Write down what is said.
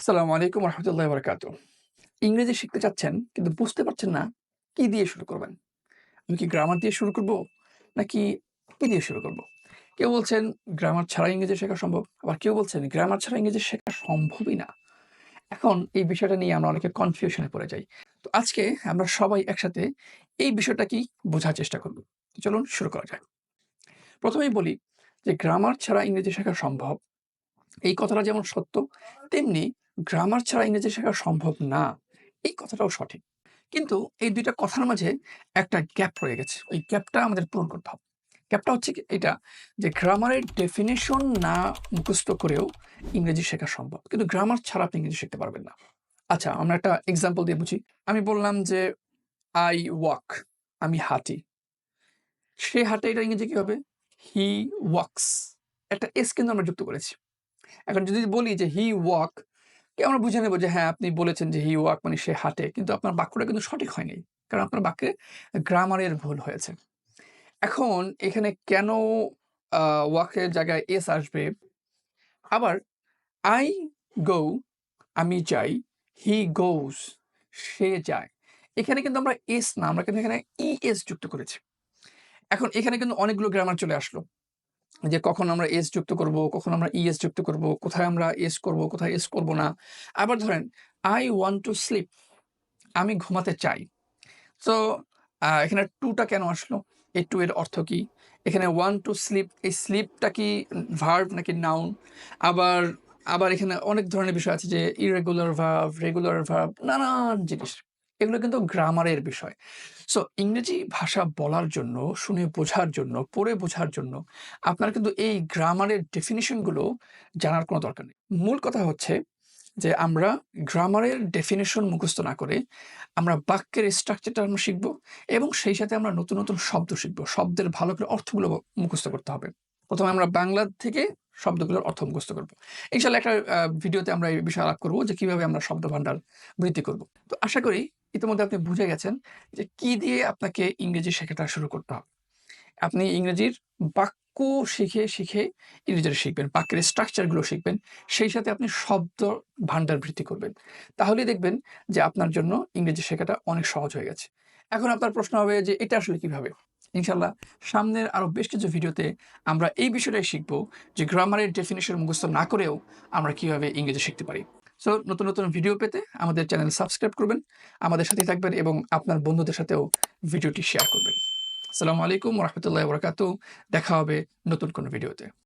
আসসালামু আলাইকুম রহমতুল্লাহ বরকাত। ইংরেজি শিখতে চাচ্ছেন কিন্তু বুঝতে পারছেন না কি দিয়ে শুরু করবেন। আমি কি গ্রামার দিয়ে শুরু করব নাকি কি দিয়ে শুরু করব? কেউ বলছেন গ্রামার ছাড়া ইংরেজি শেখা সম্ভব, আবার কেউ বলছেন গ্রামার ছাড়া ইংরেজি শেখা সম্ভবই না। এখন এই বিষয়টা নিয়ে আমরা অনেকে কনফিউশনে পড়ে যাই। তো আজকে আমরা সবাই একসাথে এই বিষয়টা কি বোঝার চেষ্টা করব। তো চলুন শুরু করা যাক। প্রথমেই বলি যে গ্রামার ছাড়া ইংরেজি শেখা সম্ভব। এই কথাটা যেমন সত্য, তেমনি গ্রামার ছাড়া ইংরেজি শেখা সম্ভব না, এই কথাটাও সঠিক। কিন্তু এই ২ টা কথার মাঝে একটা গ্যাপ রয়ে গেছে। ওই গ্যাপটা আমাদের পূরণ করতে হবে। গ্যাপটা হচ্ছে কি এটা, যে গ্রামারের ডেফিনিশন না মুখস্থ করেও ইংরেজি শেখা সম্ভব। কিন্তু গ্রামার ছাড়া আপনি ইংরেজি শিখতে পারবেন না। আচ্ছা, আমরা একটা এক্সাম্পল দিয়ে বুঝি। আমি বললাম যে, "I walk", আমি হাঁটি। সে হাঁটে, এটার ইংরেজি কি হবে? "He walks", একটা এস কিন্তু আমরা যুক্ত করেছি। এখন যদি বলি যে হি ওয়াক, কে আমরা বুঝে নেব যে হ্যাঁ, আপনি বলেছেন যে হি ওয়াক মানে সে হাঁটে। কিন্তু আপনার বাক্যটা কিন্তু সঠিক হয়নি। কারণ আপনার বাক্যে গ্রামারের ভুল হয়েছে। এখন এখানে কেন আ ওয়াক এর জায়গায় এস আসবে? আবার I go, আমি যাই, he goes, সে যায়। এখানে কিন্তু আমরা এস না, আমরা কিন্তু এখানে ইএস যুক্ত করেছি। এখন এখানে কিন্তু অনেকগুলো গ্রামার চলে আসলো। যে কখন আমরা এস যুক্ত করব, কখন আমরা ইএস যুক্ত করব, কোথায় আমরা এস করব, কোথায় এস করব না। আবার ধরেন I want to sleep, আমি ঘুমাতে চাই। সো এখানে টু টা কেন আসলো? এই টু এর অর্থ কি? এখানে want to sleep, এই স্লিপটা কি ভার্ব নাকি নাউন? আবার আবার এখানে অনেক ধরনের বিষয় আছে যে ইররেগুলার ভার্ব, রেগুলার ভার্ব, নানান জিনিস। এগুলো কিন্তু গ্রামারের বিষয়। সো ইংরেজি ভাষা বলার জন্য, শুনে বোঝার জন্য, পড়ে বোঝার জন্য আপনার কিন্তু এই গ্রামারের ডেফিনিশন গুলো জানার কোনো দরকার নেই। মূল কথা হচ্ছে যে আমরা গ্রামারের ডেফিনিশন মুখস্থ না করে আমরা বাক্যের স্ট্রাকচারটা আমরা শিখব এবং সেই সাথে আমরা নতুন, নতুন শব্দ শিখব। শব্দের ভালো করে অর্থগুলো মুখস্থ করতে হবে। ১ম এ আমরা বাংলা থেকে শব্দগুলোর অর্থ মুখস্থ করব। ইনশাআল্লাহ একটা ভিডিওতে আমরা এই বিষয়ে আলাপ করব যে কিভাবে আমরা শব্দভান্ডার বৃদ্ধি করব। তো আশা করি ইতিমধ্যে আপনি বুঝে গেছেন যে কি দিয়ে আপনাকে ইংরেজি শেখাটা শুরু করতে হবে। আপনি ইংরেজির বাক্য শিখে ইংরেজিটা শিখবেন। বাক্যের স্ট্রাকচার গুলো শিখবেন। সেই সাথে আপনি শব্দ ভান্ডার বৃদ্ধি করবেন। তাহলেই দেখবেন যে আপনার জন্য ইংরেজি শেখাটা অনেক সহজ হয়ে গেছে। এখন আপনার প্রশ্ন হবে যে এটা আসলে কিভাবে? ইনশাআল্লাহ সামনের আরো বেশ কিছু ভিডিওতে আমরা এই বিষয়টাই শিখব যে গ্রামারের ডেফিনিশন মুখস্থ না করেও আমরা কিভাবে ইংরেজি শিখতে পারি। সো নতুন, নতুন ভিডিও পেতে আমাদের চ্যানেল সাবস্ক্রাইব করবেন, আমাদের সাথেই থাকবেন এবং আপনার বন্ধুদের সাথেও ভিডিওটি শেয়ার করবেন। আসসালামু আলাইকুম ওয়া রাহমাতুল্লাহি ওয়া বারাকাতুহু। দেখা হবে নতুন কোনো ভিডিওতে।